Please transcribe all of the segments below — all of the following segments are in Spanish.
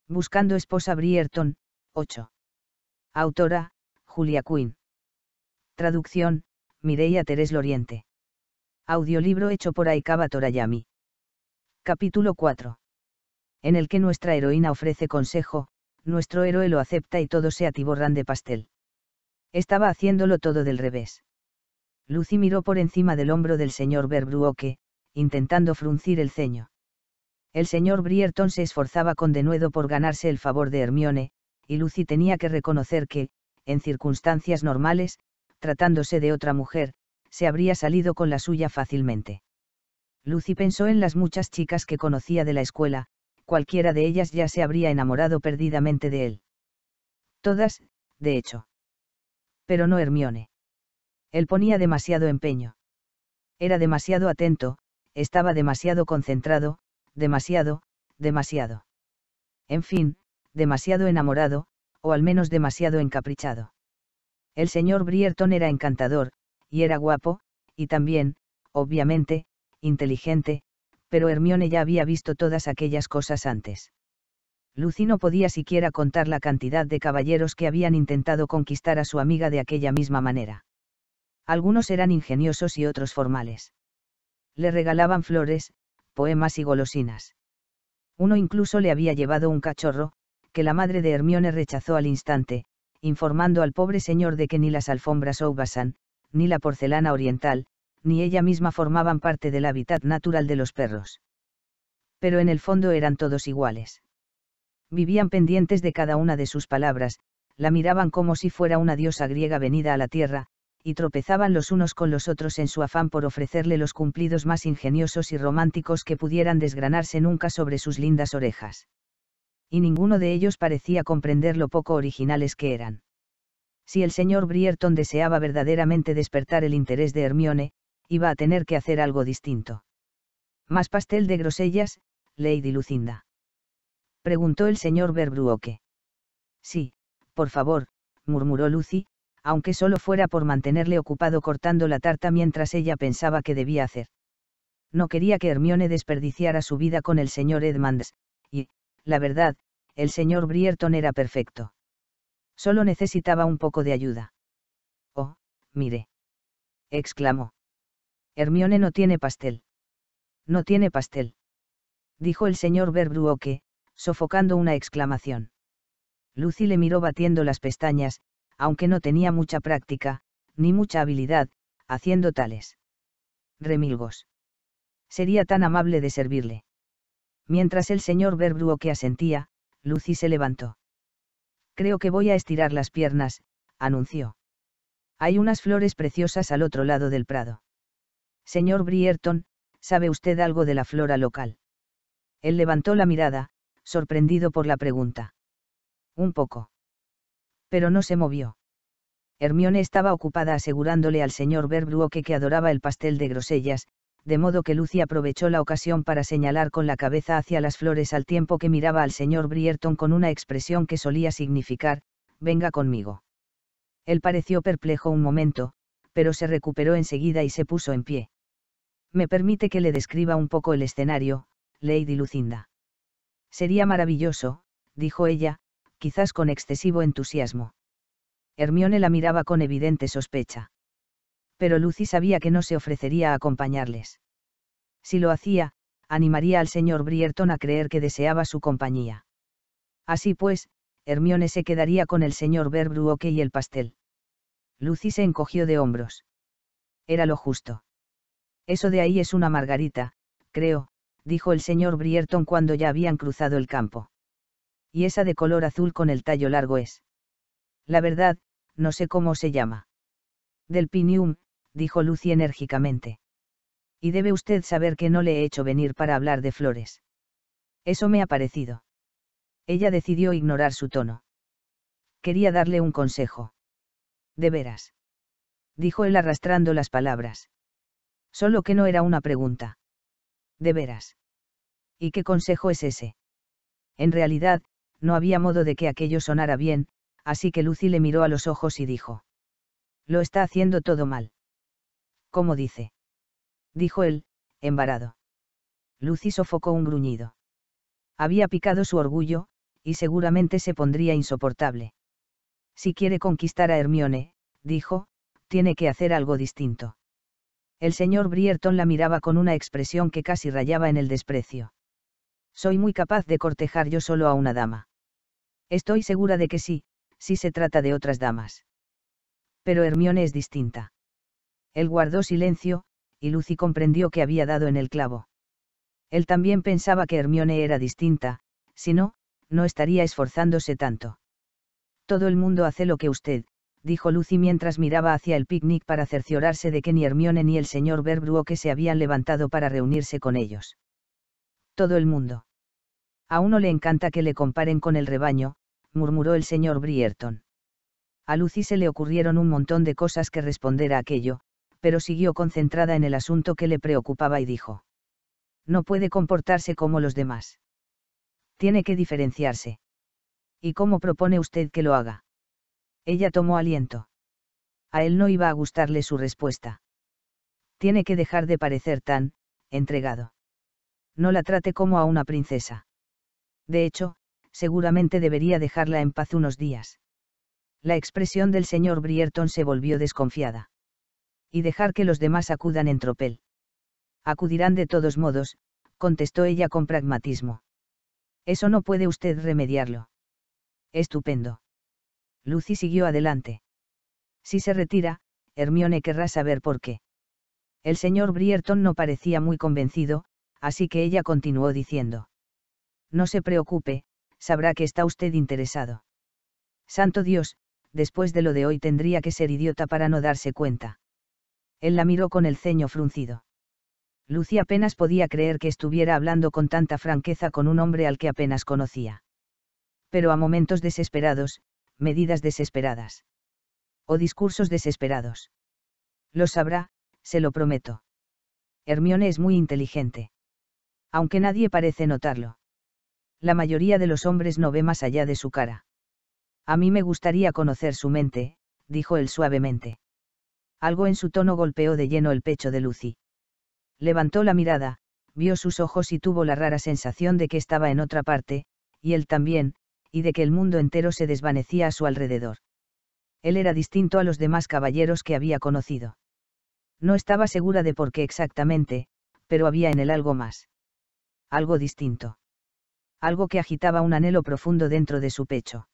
Buscando esposa Brierton, 8. Autora, Julia Quinn. Traducción, Mireia Terés Loriente. Audiolibro hecho por Aikaba Torayami. Capítulo 4. En el que nuestra heroína ofrece consejo, nuestro héroe lo acepta y todos se atiborran de pastel. Estaba haciéndolo todo del revés. Lucy miró por encima del hombro del señor Verbrugge, intentando fruncir el ceño. El señor Brierton se esforzaba con denuedo por ganarse el favor de Hermione, y Lucy tenía que reconocer que, en circunstancias normales, tratándose de otra mujer, se habría salido con la suya fácilmente. Lucy pensó en las muchas chicas que conocía de la escuela, cualquiera de ellas ya se habría enamorado perdidamente de él. Todas, de hecho. Pero no Hermione. Él ponía demasiado empeño. Era demasiado atento, estaba demasiado concentrado, demasiado. En fin, demasiado enamorado, o al menos demasiado encaprichado. El señor Brierton era encantador, y era guapo, y también, obviamente, inteligente, pero Hermione ya había visto todas aquellas cosas antes. Lucy no podía siquiera contar la cantidad de caballeros que habían intentado conquistar a su amiga de aquella misma manera. Algunos eran ingeniosos y otros formales. Le regalaban flores, poemas y golosinas. Uno incluso le había llevado un cachorro, que la madre de Hermione rechazó al instante, informando al pobre señor de que ni las alfombras Oubasan, ni la porcelana oriental, ni ella misma formaban parte del hábitat natural de los perros. Pero en el fondo eran todos iguales. Vivían pendientes de cada una de sus palabras, la miraban como si fuera una diosa griega venida a la tierra, y tropezaban los unos con los otros en su afán por ofrecerle los cumplidos más ingeniosos y románticos que pudieran desgranarse nunca sobre sus lindas orejas. Y ninguno de ellos parecía comprender lo poco originales que eran. Si el señor Brierton deseaba verdaderamente despertar el interés de Hermione, iba a tener que hacer algo distinto. ¿Más pastel de grosellas, Lady Lucinda?, preguntó el señor Verbrugge. Sí, por favor, murmuró Lucy, aunque solo fuera por mantenerle ocupado cortando la tarta mientras ella pensaba qué debía hacer. No quería que Hermione desperdiciara su vida con el señor Edmonds, y, la verdad, el señor Brierton era perfecto. Solo necesitaba un poco de ayuda. Oh, mire, exclamó. Hermione no tiene pastel. No tiene pastel, dijo el señor Verbrugge, sofocando una exclamación. Lucy le miró batiendo las pestañas, aunque no tenía mucha práctica, ni mucha habilidad, haciendo tales remilgos. Sería tan amable de servirle. Mientras el señor Verbrugge asentía, Lucy se levantó. Creo que voy a estirar las piernas, anunció. Hay unas flores preciosas al otro lado del prado. Señor Brierton, ¿sabe usted algo de la flora local? Él levantó la mirada, sorprendido por la pregunta. Un poco. Pero no se movió. Hermione estaba ocupada asegurándole al señor Verbrugge que adoraba el pastel de grosellas, de modo que Lucy aprovechó la ocasión para señalar con la cabeza hacia las flores al tiempo que miraba al señor Brierton con una expresión que solía significar, venga conmigo. Él pareció perplejo un momento, pero se recuperó enseguida y se puso en pie. ¿Me permite que le describa un poco el escenario, Lady Lucinda? Sería maravilloso, dijo ella, quizás con excesivo entusiasmo. Hermione la miraba con evidente sospecha. Pero Lucy sabía que no se ofrecería a acompañarles. Si lo hacía, animaría al señor Brierton a creer que deseaba su compañía. Así pues, Hermione se quedaría con el señor Verbrugge y el pastel. Lucy se encogió de hombros. Era lo justo. Eso de ahí es una margarita, creo, dijo el señor Brierton cuando ya habían cruzado el campo. Y esa de color azul con el tallo largo es. La verdad, no sé cómo se llama. Delphinium, dijo Lucy enérgicamente. Y debe usted saber que no le he hecho venir para hablar de flores. Eso me ha parecido. Ella decidió ignorar su tono. Quería darle un consejo. ¿De veras?, dijo él arrastrando las palabras. Solo que no era una pregunta. ¿De veras? ¿Y qué consejo es ese? En realidad, no había modo de que aquello sonara bien, así que Lucy le miró a los ojos y dijo. Lo está haciendo todo mal. ¿Cómo dice? Dijo él, embarado. Lucy sofocó un gruñido. Había picado su orgullo, y seguramente se pondría insoportable. Si quiere conquistar a Hermione, dijo, tiene que hacer algo distinto. El señor Brierton la miraba con una expresión que casi rayaba en el desprecio. Soy muy capaz de cortejar yo solo a una dama. Estoy segura de que sí, si se trata de otras damas. Pero Hermione es distinta. Él guardó silencio, y Lucy comprendió que había dado en el clavo. Él también pensaba que Hermione era distinta, si no, no estaría esforzándose tanto. Todo el mundo hace lo que usted, dijo Lucy mientras miraba hacia el picnic para cerciorarse de que ni Hermione ni el señor Verbrugge se habían levantado para reunirse con ellos. Todo el mundo. A uno le encanta que le comparen con el rebaño, murmuró el señor Brierton. A Lucy se le ocurrieron un montón de cosas que responder a aquello, pero siguió concentrada en el asunto que le preocupaba y dijo. No puede comportarse como los demás. Tiene que diferenciarse. ¿Y cómo propone usted que lo haga? Ella tomó aliento. A él no iba a gustarle su respuesta. Tiene que dejar de parecer tan, entregado. No la trate como a una princesa. De hecho, seguramente debería dejarla en paz unos días. La expresión del señor Brierton se volvió desconfiada. Y dejar que los demás acudan en tropel. Acudirán de todos modos, contestó ella con pragmatismo. Eso no puede usted remediarlo. Estupendo. Lucy siguió adelante. Si se retira, Hermione querrá saber por qué. El señor Brierton no parecía muy convencido, así que ella continuó diciendo. No se preocupe, sabrá que está usted interesado. Santo Dios, después de lo de hoy tendría que ser idiota para no darse cuenta. Él la miró con el ceño fruncido. Lucy apenas podía creer que estuviera hablando con tanta franqueza con un hombre al que apenas conocía. Pero a momentos desesperados, medidas desesperadas. O discursos desesperados. Lo sabrá, se lo prometo. Hermione es muy inteligente. Aunque nadie parece notarlo. La mayoría de los hombres no ve más allá de su cara. A mí me gustaría conocer su mente, dijo él suavemente. Algo en su tono golpeó de lleno el pecho de Lucy. Levantó la mirada, vio sus ojos y tuvo la rara sensación de que estaba en otra parte, y él también, y de que el mundo entero se desvanecía a su alrededor. Él era distinto a los demás caballeros que había conocido. No estaba segura de por qué exactamente, pero había en él algo más. Algo distinto. Algo que agitaba un anhelo profundo dentro de su pecho.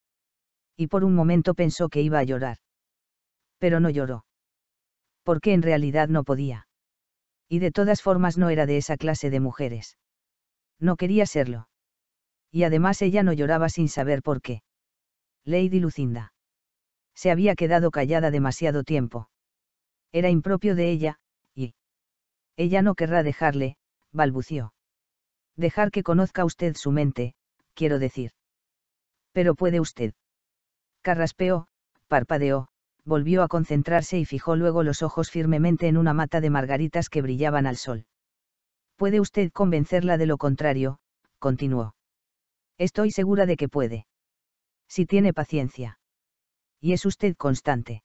Y por un momento pensó que iba a llorar. Pero no lloró. Porque en realidad no podía. Y de todas formas no era de esa clase de mujeres. No quería serlo. Y además ella no lloraba sin saber por qué. Lady Lucinda. Se había quedado callada demasiado tiempo. Era impropio de ella, y... Ella no querrá dejarle, balbució. Dejar que conozca usted su mente, quiero decir. Pero puede usted. Carraspeó, parpadeó, volvió a concentrarse y fijó luego los ojos firmemente en una mata de margaritas que brillaban al sol. Puede usted convencerla de lo contrario, continuó. Estoy segura de que puede. Si tiene paciencia. Y es usted constante.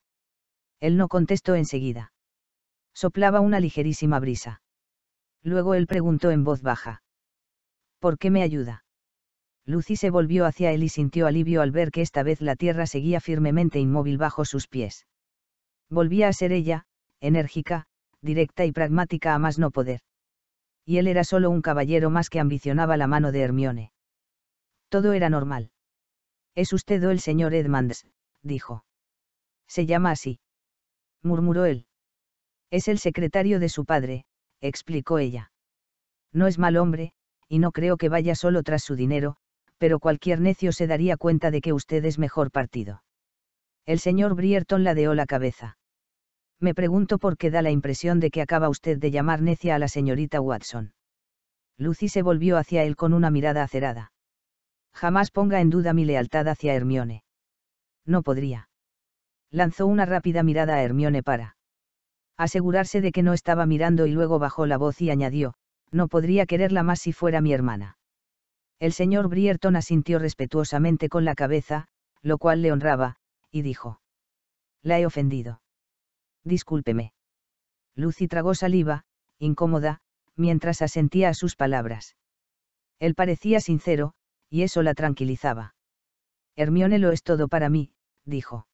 Él no contestó enseguida. Soplaba una ligerísima brisa. Luego él preguntó en voz baja. ¿Por qué me ayuda? Lucy se volvió hacia él y sintió alivio al ver que esta vez la tierra seguía firmemente inmóvil bajo sus pies. Volvía a ser ella, enérgica, directa y pragmática a más no poder. Y él era solo un caballero más que ambicionaba la mano de Hermione. Todo era normal. Es usted o el señor Edmonds, dijo. Se llama así. Murmuró él. Es el secretario de su padre, explicó ella. No es mal hombre, y no creo que vaya solo tras su dinero, pero cualquier necio se daría cuenta de que usted es mejor partido. El señor Brierton ladeó la cabeza. Me pregunto por qué da la impresión de que acaba usted de llamar necia a la señorita Watson. Lucy se volvió hacia él con una mirada acerada. Jamás ponga en duda mi lealtad hacia Hermione. No podría. Lanzó una rápida mirada a Hermione para asegurarse de que no estaba mirando y luego bajó la voz y añadió, no podría quererla más si fuera mi hermana. El señor Brierton asintió respetuosamente con la cabeza, lo cual le honraba, y dijo. La he ofendido. Discúlpeme. Lucy tragó saliva, incómoda, mientras asentía a sus palabras. Él parecía sincero, y eso la tranquilizaba. Hermione lo es todo para mí, dijo.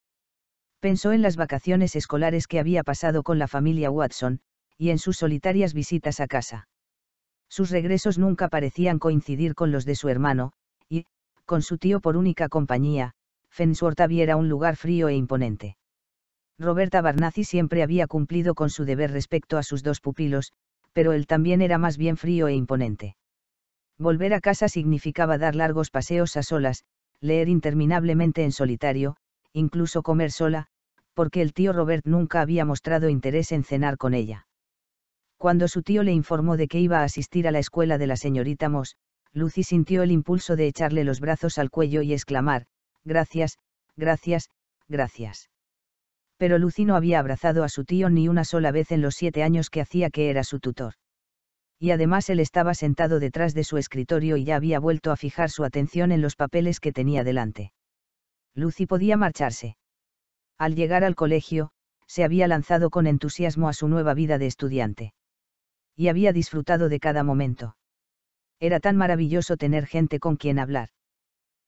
Pensó en las vacaciones escolares que había pasado con la familia Watson, y en sus solitarias visitas a casa. Sus regresos nunca parecían coincidir con los de su hermano, y, con su tío por única compañía, Fensworth Abbey era un lugar frío e imponente. Roberta Barnacy siempre había cumplido con su deber respecto a sus dos pupilos, pero él también era más bien frío e imponente. Volver a casa significaba dar largos paseos a solas, leer interminablemente en solitario, incluso comer sola, porque el tío Robert nunca había mostrado interés en cenar con ella. Cuando su tío le informó de que iba a asistir a la escuela de la señorita Moss, Lucy sintió el impulso de echarle los brazos al cuello y exclamar, «Gracias, gracias, gracias». Pero Lucy no había abrazado a su tío ni una sola vez en los 7 años que hacía que era su tutor. Y además él estaba sentado detrás de su escritorio y ya había vuelto a fijar su atención en los papeles que tenía delante. Lucy podía marcharse. Al llegar al colegio, se había lanzado con entusiasmo a su nueva vida de estudiante. Y había disfrutado de cada momento. Era tan maravilloso tener gente con quien hablar.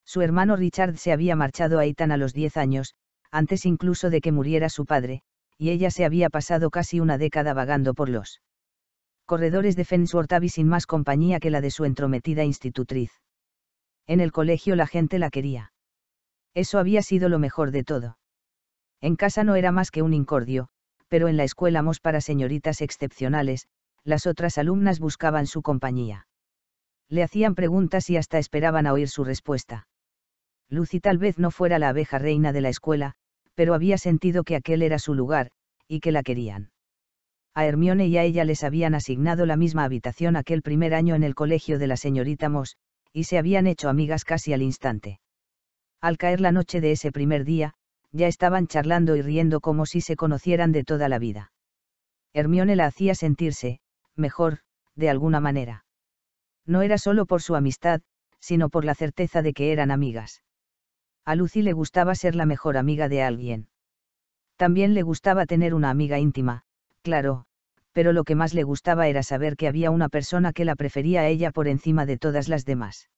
Su hermano Richard se había marchado a Eton a los 10 años, antes incluso de que muriera su padre, y ella se había pasado casi una década vagando por los corredores de Fensworth Abbey sin más compañía que la de su entrometida institutriz. En el colegio la gente la quería. Eso había sido lo mejor de todo. En casa no era más que un incordio, pero en la escuela Moss para señoritas excepcionales, las otras alumnas buscaban su compañía. Le hacían preguntas y hasta esperaban a oír su respuesta. Lucy tal vez no fuera la abeja reina de la escuela, pero había sentido que aquel era su lugar, y que la querían. A Hermione y a ella les habían asignado la misma habitación aquel primer año en el colegio de la señorita Moss, y se habían hecho amigas casi al instante. Al caer la noche de ese primer día, ya estaban charlando y riendo como si se conocieran de toda la vida. Hermione la hacía sentirse, mejor, de alguna manera. No era solo por su amistad, sino por la certeza de que eran amigas. A Lucy le gustaba ser la mejor amiga de alguien. También le gustaba tener una amiga íntima, claro, pero lo que más le gustaba era saber que había una persona que la prefería a ella por encima de todas las demás.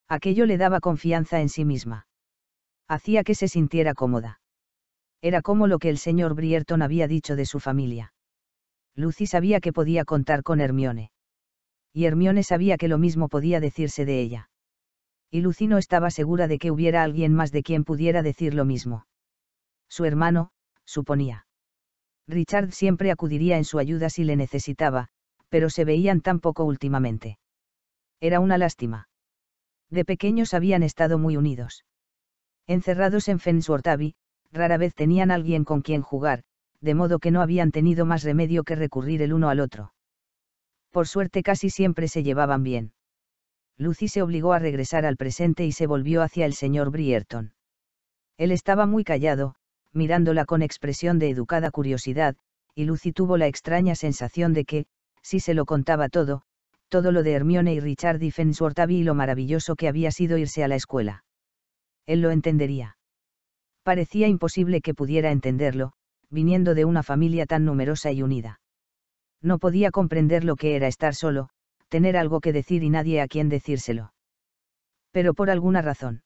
Aquello le daba confianza en sí misma. Hacía que se sintiera cómoda. Era como lo que el señor Brierton había dicho de su familia. Lucy sabía que podía contar con Hermione. Y Hermione sabía que lo mismo podía decirse de ella. Y Lucy no estaba segura de que hubiera alguien más de quien pudiera decir lo mismo. Su hermano, suponía. Richard siempre acudiría en su ayuda si le necesitaba, pero se veían tan poco últimamente. Era una lástima. De pequeños habían estado muy unidos. Encerrados en Fensworth Abbey, rara vez tenían alguien con quien jugar, de modo que no habían tenido más remedio que recurrir el uno al otro. Por suerte casi siempre se llevaban bien. Lucy se obligó a regresar al presente y se volvió hacia el señor Brierton. Él estaba muy callado, mirándola con expresión de educada curiosidad, y Lucy tuvo la extraña sensación de que, si se lo contaba todo lo de Hermione y Richard y Fensworth Abbey y lo maravilloso que había sido irse a la escuela. Él lo entendería. Parecía imposible que pudiera entenderlo, viniendo de una familia tan numerosa y unida. No podía comprender lo que era estar solo, tener algo que decir y nadie a quien decírselo. Pero por alguna razón.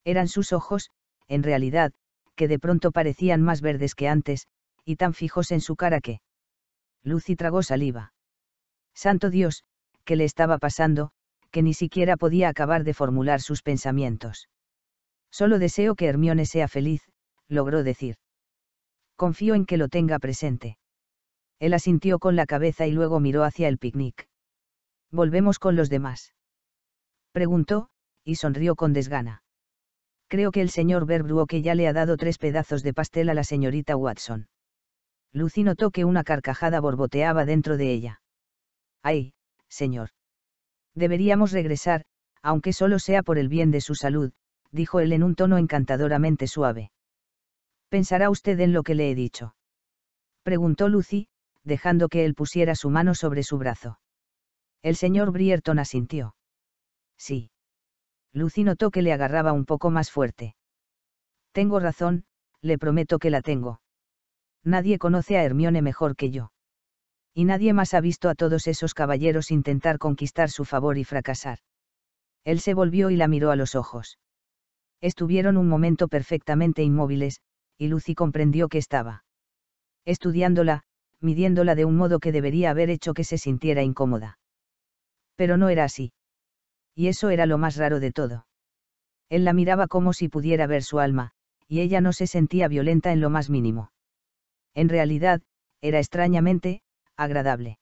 Eran sus ojos, en realidad, que de pronto parecían más verdes que antes, y tan fijos en su cara que... Lucy tragó saliva. Santo Dios, ¿qué le estaba pasando?, que ni siquiera podía acabar de formular sus pensamientos. Solo deseo que Hermione sea feliz, logró decir. Confío en que lo tenga presente. Él asintió con la cabeza y luego miró hacia el picnic. ¿Volvemos con los demás?, preguntó, y sonrió con desgana. Creo que el señor Verbrugge ya le ha dado 3 pedazos de pastel a la señorita Watson. Lucy notó que una carcajada borboteaba dentro de ella. ¡Ay, señor! Deberíamos regresar, aunque solo sea por el bien de su salud, dijo él en un tono encantadoramente suave. ¿Pensará usted en lo que le he dicho?, preguntó Lucy, dejando que él pusiera su mano sobre su brazo. El señor Brierton asintió. Sí. Lucy notó que le agarraba un poco más fuerte. Tengo razón, le prometo que la tengo. Nadie conoce a Hermione mejor que yo. Y nadie más ha visto a todos esos caballeros intentar conquistar su favor y fracasar. Él se volvió y la miró a los ojos. Estuvieron un momento perfectamente inmóviles, y Lucy comprendió que estaba estudiándola, midiéndola de un modo que debería haber hecho que se sintiera incómoda. Pero no era así. Y eso era lo más raro de todo. Él la miraba como si pudiera ver su alma, y ella no se sentía violenta en lo más mínimo. En realidad, era extrañamente agradable.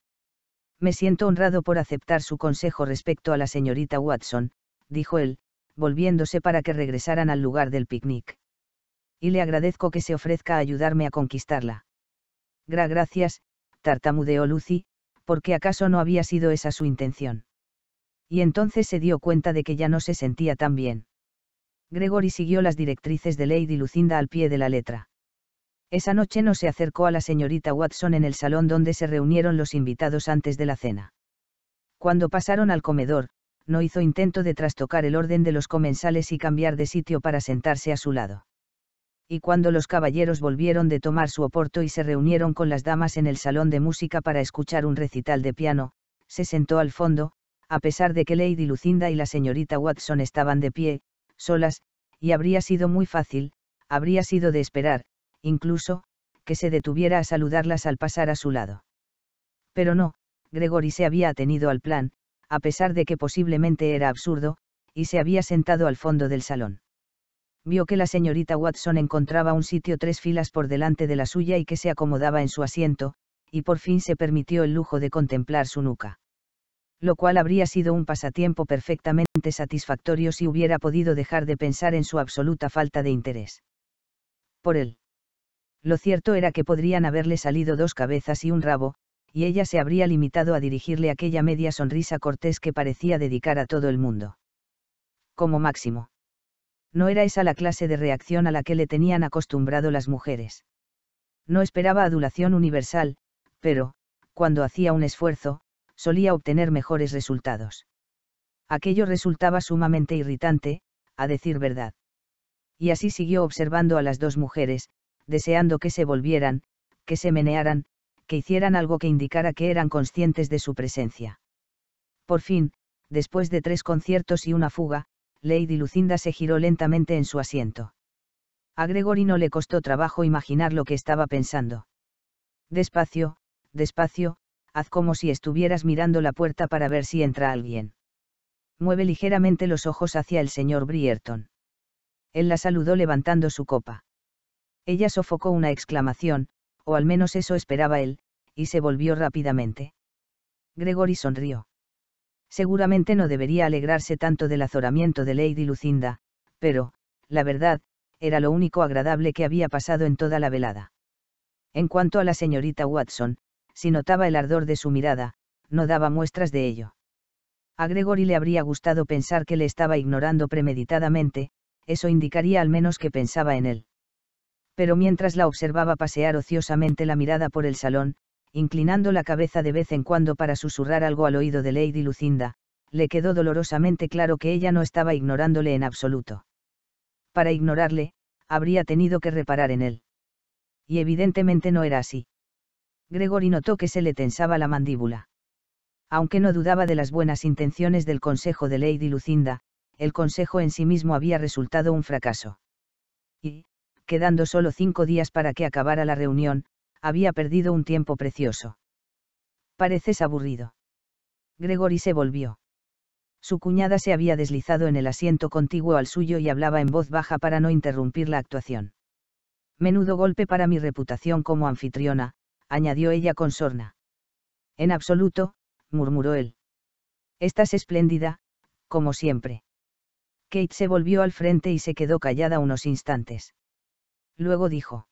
Me siento honrado por aceptar su consejo respecto a la señorita Watson, dijo él, volviéndose para que regresaran al lugar del picnic. Y le agradezco que se ofrezca a ayudarme a conquistarla. Gracias, tartamudeó Lucy, porque acaso no había sido esa su intención. Y entonces se dio cuenta de que ya no se sentía tan bien. Gregory siguió las directrices de Lady Lucinda al pie de la letra. Esa noche no se acercó a la señorita Watson en el salón donde se reunieron los invitados antes de la cena. Cuando pasaron al comedor, no hizo intento de trastocar el orden de los comensales y cambiar de sitio para sentarse a su lado. Y cuando los caballeros volvieron de tomar su oporto y se reunieron con las damas en el salón de música para escuchar un recital de piano, se sentó al fondo, a pesar de que Lady Lucinda y la señorita Watson estaban de pie, solas, y habría sido muy fácil, habría sido de esperar, incluso, que se detuviera a saludarlas al pasar a su lado. Pero no, Gregory se había atenido al plan, a pesar de que posiblemente era absurdo, y se había sentado al fondo del salón. Vio que la señorita Watson encontraba un sitio 3 filas por delante de la suya y que se acomodaba en su asiento, y por fin se permitió el lujo de contemplar su nuca. Lo cual habría sido un pasatiempo perfectamente satisfactorio si hubiera podido dejar de pensar en su absoluta falta de interés por él. Lo cierto era que podrían haberle salido 2 cabezas y un rabo, y ella se habría limitado a dirigirle aquella media sonrisa cortés que parecía dedicar a todo el mundo. Como máximo. No era esa la clase de reacción a la que le tenían acostumbrado las mujeres. No esperaba adulación universal, pero, cuando hacía un esfuerzo, solía obtener mejores resultados. Aquello resultaba sumamente irritante, a decir verdad. Y así siguió observando a las 2 mujeres, deseando que se volvieran, que se menearan, que hicieran algo que indicara que eran conscientes de su presencia. Por fin, después de 3 conciertos y una fuga, Lady Lucinda se giró lentamente en su asiento. A Gregory no le costó trabajo imaginar lo que estaba pensando. Despacio, despacio, haz como si estuvieras mirando la puerta para ver si entra alguien. Mueve ligeramente los ojos hacia el señor Brierton. Él la saludó levantando su copa. Ella sofocó una exclamación, o al menos eso esperaba él, y se volvió rápidamente. Gregory sonrió. Seguramente no debería alegrarse tanto del azoramiento de Lady Lucinda, pero, la verdad, era lo único agradable que había pasado en toda la velada. En cuanto a la señorita Watson, si notaba el ardor de su mirada, no daba muestras de ello. A Gregory le habría gustado pensar que le estaba ignorando premeditadamente, eso indicaría al menos que pensaba en él. Pero mientras la observaba pasear ociosamente la mirada por el salón, inclinando la cabeza de vez en cuando para susurrar algo al oído de Lady Lucinda, le quedó dolorosamente claro que ella no estaba ignorándole en absoluto. Para ignorarle, habría tenido que reparar en él. Y evidentemente no era así. Gregory notó que se le tensaba la mandíbula. Aunque no dudaba de las buenas intenciones del consejo de Lady Lucinda, el consejo en sí mismo había resultado un fracaso. Y, quedando solo 5 días para que acabara la reunión, había perdido un tiempo precioso. Pareces aburrido. Gregory se volvió. Su cuñada se había deslizado en el asiento contiguo al suyo y hablaba en voz baja para no interrumpir la actuación. Menudo golpe para mi reputación como anfitriona, añadió ella con sorna. En absoluto, murmuró él. Estás espléndida, como siempre. Kate se volvió al frente y se quedó callada unos instantes. Luego dijo.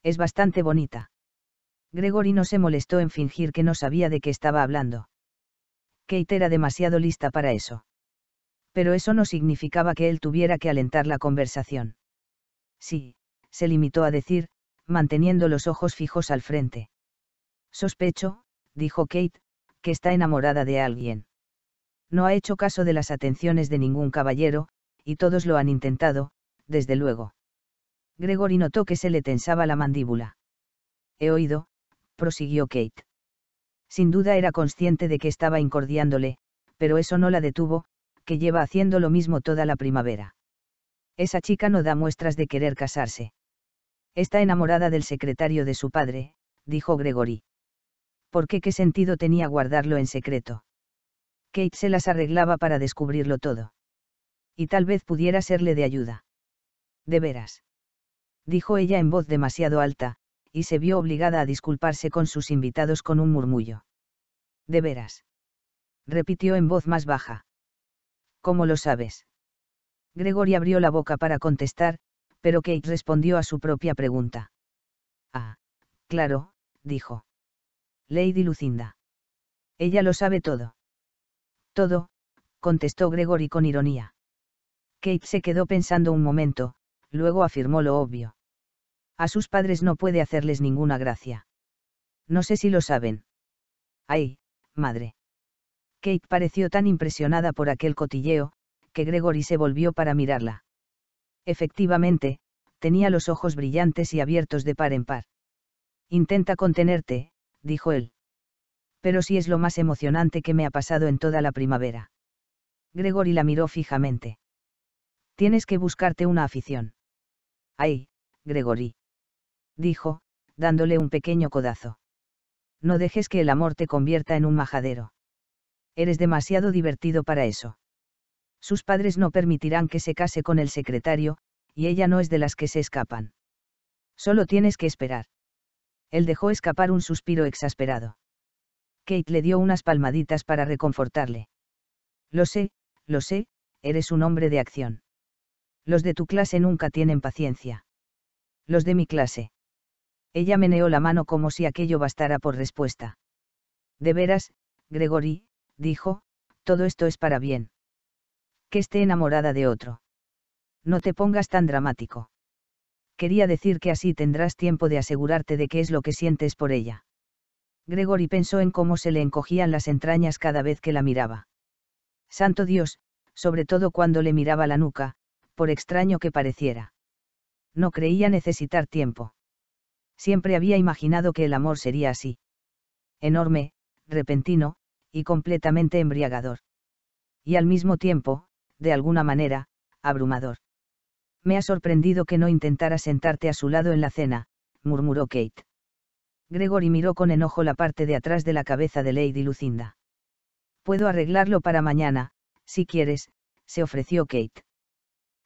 Es bastante bonita. Gregory no se molestó en fingir que no sabía de qué estaba hablando. Kate era demasiado lista para eso. Pero eso no significaba que él tuviera que alentar la conversación. Sí, se limitó a decir, manteniendo los ojos fijos al frente. Sospecho, dijo Kate, que está enamorada de alguien. No ha hecho caso de las atenciones de ningún caballero, y todos lo han intentado, desde luego. Gregory notó que se le tensaba la mandíbula. He oído, prosiguió Kate. Sin duda era consciente de que estaba incordiándole, pero eso no la detuvo, que lleva haciendo lo mismo toda la primavera. Esa chica no da muestras de querer casarse. Está enamorada del secretario de su padre, dijo Gregory. ¿Por qué? ¿Qué sentido tenía guardarlo en secreto? Kate se las arreglaba para descubrirlo todo. Y tal vez pudiera serle de ayuda. ¿De veras?, dijo ella en voz demasiado alta, y se vio obligada a disculparse con sus invitados con un murmullo. ¿De veras?, repitió en voz más baja. ¿Cómo lo sabes? Gregory abrió la boca para contestar, pero Kate respondió a su propia pregunta. Ah, claro, dijo. Lady Lucinda. Ella lo sabe todo. Todo, contestó Gregory con ironía. Kate se quedó pensando un momento, luego afirmó lo obvio. A sus padres no puede hacerles ninguna gracia. No sé si lo saben. Ay, madre. Kate pareció tan impresionada por aquel cotilleo, que Gregory se volvió para mirarla. Efectivamente, tenía los ojos brillantes y abiertos de par en par. Intenta contenerte, dijo él. Pero sí es lo más emocionante que me ha pasado en toda la primavera. Gregory la miró fijamente. Tienes que buscarte una afición. Ay, Gregory, dijo, dándole un pequeño codazo. No dejes que el amor te convierta en un majadero. Eres demasiado divertido para eso. Sus padres no permitirán que se case con el secretario, y ella no es de las que se escapan. Solo tienes que esperar. Él dejó escapar un suspiro exasperado. Kate le dio unas palmaditas para reconfortarle. Lo sé, eres un hombre de acción. Los de tu clase nunca tienen paciencia. Los de mi clase. Ella meneó la mano como si aquello bastara por respuesta. De veras, Gregory, dijo, todo esto es para bien. Que esté enamorada de otro. No te pongas tan dramático. Quería decir que así tendrás tiempo de asegurarte de qué es lo que sientes por ella. Gregory pensó en cómo se le encogían las entrañas cada vez que la miraba. Santo Dios, sobre todo cuando le miraba la nuca, por extraño que pareciera. No creía necesitar tiempo. Siempre había imaginado que el amor sería así. Enorme, repentino, y completamente embriagador. Y al mismo tiempo, de alguna manera, abrumador. Me ha sorprendido que no intentara sentarte a su lado en la cena, murmuró Kate. Gregory miró con enojo la parte de atrás de la cabeza de Lady Lucinda. Puedo arreglarlo para mañana, si quieres, se ofreció Kate.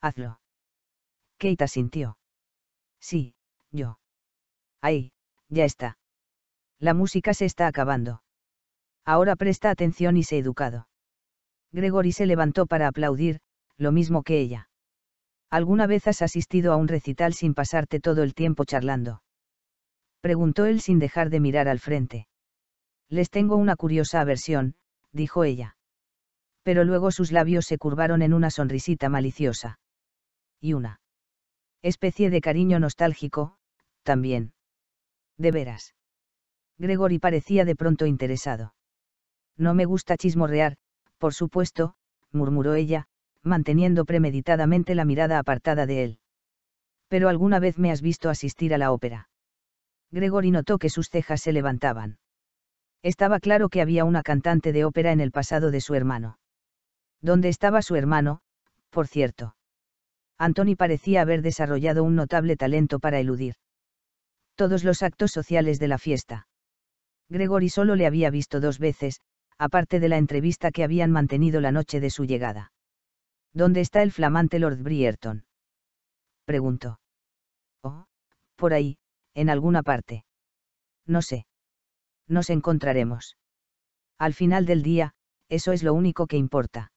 Hazlo. Kate asintió. Sí, yo. Ahí, ya está. La música se está acabando. Ahora presta atención y sé educado. Gregory se levantó para aplaudir, lo mismo que ella. ¿Alguna vez has asistido a un recital sin pasarte todo el tiempo charlando? Preguntó él sin dejar de mirar al frente. Les tengo una curiosa aversión, dijo ella. Pero luego sus labios se curvaron en una sonrisita maliciosa. Y una especie de cariño nostálgico, también. ¿De veras? Gregory parecía de pronto interesado. No me gusta chismorrear, por supuesto, murmuró ella, manteniendo premeditadamente la mirada apartada de él. Pero alguna vez me has visto asistir a la ópera. Gregory notó que sus cejas se levantaban. Estaba claro que había una cantante de ópera en el pasado de su hermano. ¿Dónde estaba su hermano, por cierto? Anthony parecía haber desarrollado un notable talento para eludir todos los actos sociales de la fiesta. Gregory solo le había visto 2 veces, aparte de la entrevista que habían mantenido la noche de su llegada. ¿Dónde está el flamante Lord Brierton?, preguntó. Oh, por ahí, en alguna parte. No sé. Nos encontraremos. Al final del día, eso es lo único que importa.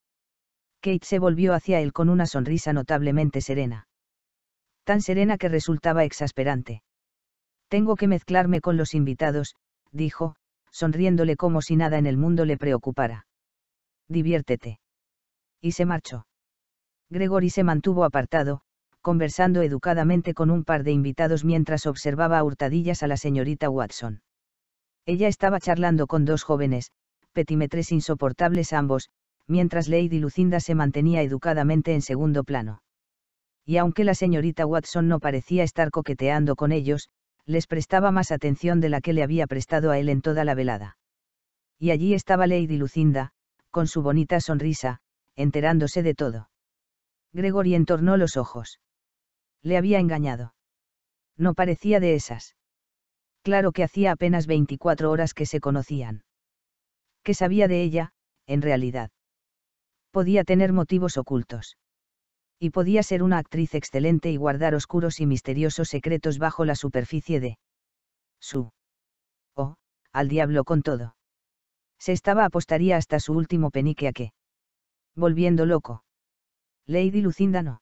Kate se volvió hacia él con una sonrisa notablemente serena. Tan serena que resultaba exasperante. Tengo que mezclarme con los invitados, dijo, sonriéndole como si nada en el mundo le preocupara. Diviértete. Y se marchó. Gregory se mantuvo apartado, conversando educadamente con un par de invitados mientras observaba a hurtadillas a la señorita Watson. Ella estaba charlando con 2 jóvenes, petimetres insoportables ambos, mientras Lady Lucinda se mantenía educadamente en segundo plano. Y aunque la señorita Watson no parecía estar coqueteando con ellos, les prestaba más atención de la que le había prestado a él en toda la velada. Y allí estaba Lady Lucinda, con su bonita sonrisa, enterándose de todo. Gregory entornó los ojos. Le había engañado. No parecía de esas. Claro que hacía apenas 24 horas que se conocían. ¿Qué sabía de ella, en realidad? Podía tener motivos ocultos. Y podía ser una actriz excelente y guardar oscuros y misteriosos secretos bajo la superficie de su. Oh, al diablo con todo. Se apostaría hasta su último penique a qué. Volviendo loco. Lady Lucinda no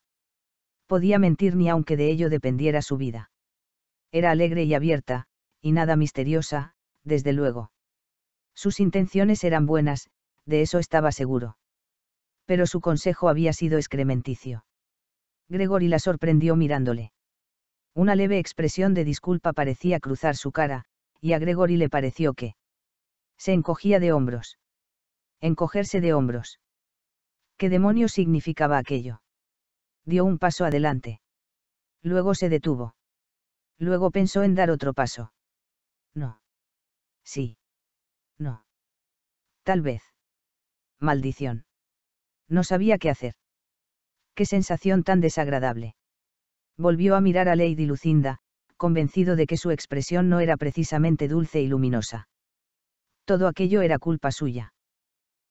podía mentir ni aunque de ello dependiera su vida. Era alegre y abierta, y nada misteriosa, desde luego. Sus intenciones eran buenas, de eso estaba seguro. Pero su consejo había sido excrementicio. Gregory la sorprendió mirándole. Una leve expresión de disculpa parecía cruzar su cara, y a Gregory le pareció que se encogía de hombros. Encogerse de hombros. ¿Qué demonios significaba aquello? Dio un paso adelante. Luego se detuvo. Luego pensó en dar otro paso. No. Sí. No. Tal vez. Maldición. No sabía qué hacer. Qué sensación tan desagradable. Volvió a mirar a Lady Lucinda, convencido de que su expresión no era precisamente dulce y luminosa. Todo aquello era culpa suya.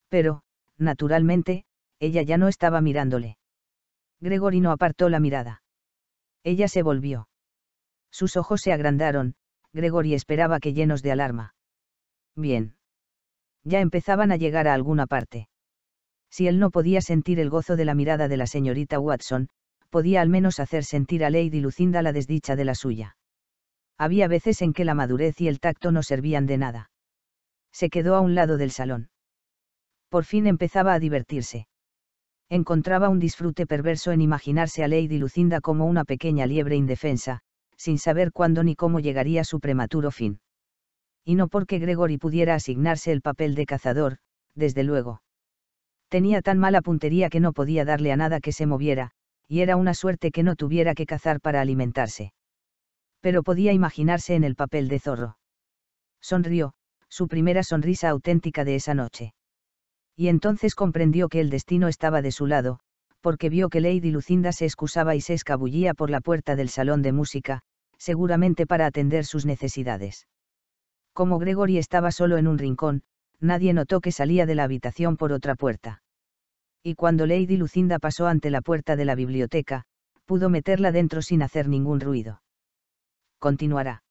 Pero, naturalmente, ella ya no estaba mirándole. Gregory no apartó la mirada. Ella se volvió. Sus ojos se agrandaron, Gregory esperaba que llenos de alarma. Bien. Ya empezaban a llegar a alguna parte. Si él no podía sentir el gozo de la mirada de la señorita Watson, podía al menos hacer sentir a Lady Lucinda la desdicha de la suya. Había veces en que la madurez y el tacto no servían de nada. Se quedó a un lado del salón. Por fin empezaba a divertirse. Encontraba un disfrute perverso en imaginarse a Lady Lucinda como una pequeña liebre indefensa, sin saber cuándo ni cómo llegaría su prematuro fin. Y no porque Gregory pudiera asignarse el papel de cazador, desde luego. Tenía tan mala puntería que no podía darle a nada que se moviera, y era una suerte que no tuviera que cazar para alimentarse. Pero podía imaginarse en el papel de zorro. Sonrió, su primera sonrisa auténtica de esa noche. Y entonces comprendió que el destino estaba de su lado, porque vio que Lady Lucinda se excusaba y se escabullía por la puerta del salón de música, seguramente para atender sus necesidades. Como Gregory estaba solo en un rincón, nadie notó que salía de la habitación por otra puerta. Y cuando Lady Lucinda pasó ante la puerta de la biblioteca, pudo meterla dentro sin hacer ningún ruido. Continuará.